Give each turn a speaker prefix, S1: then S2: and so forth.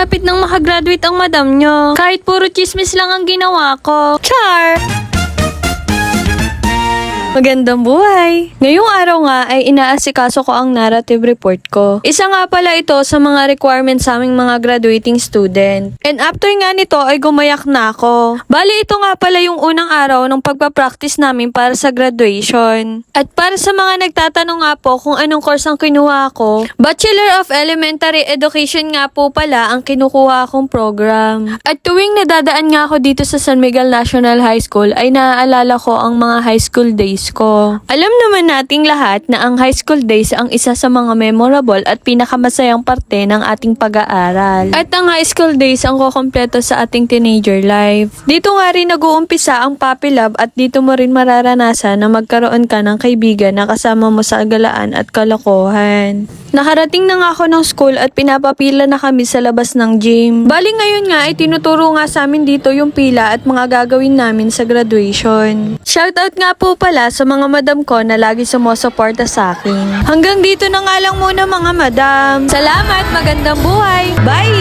S1: malapit nang makagraduate ang madam nyo. Kahit puro chismis lang ang ginawa ko. Char! Magandang buhay! Ngayong araw nga ay inaasikaso ko ang narrative report ko. Isa nga pala ito sa mga requirements sa aming mga graduating student. And after nga nito ay gumayak na ako. Bali ito nga pala yung unang araw ng pagpapractice namin para sa graduation. At para sa mga nagtatanong nga po kung anong course ang kinuha ko, Bachelor of Elementary Education nga po pala ang kinukuha akong program. At tuwing nadadaan nga ako dito sa San Miguel National High School ay naaalala ko ang mga high school days ko. Alam naman nating lahat na ang high school days ang isa sa mga memorable at pinakamasayang parte ng ating pag-aaral. At ang high school days ang kukumpleto sa ating teenager life. Dito nga rin nag-uumpisa ang puppy love at dito mo rin mararanasan na magkaroon ka ng kaibigan na kasama mo sa galaan at kalokohan. Nakarating na nga ako ng school at pinapapila na kami sa labas ng gym. Bali ngayon nga ay tinuturo nga sa amin dito yung pila at mga gagawin namin sa graduation. Shoutout nga po pala sa mga madam ko na lagi sumusuporta sa akin. Hanggang dito na nga lang muna mga madam. Salamat, magandang buhay. Bye!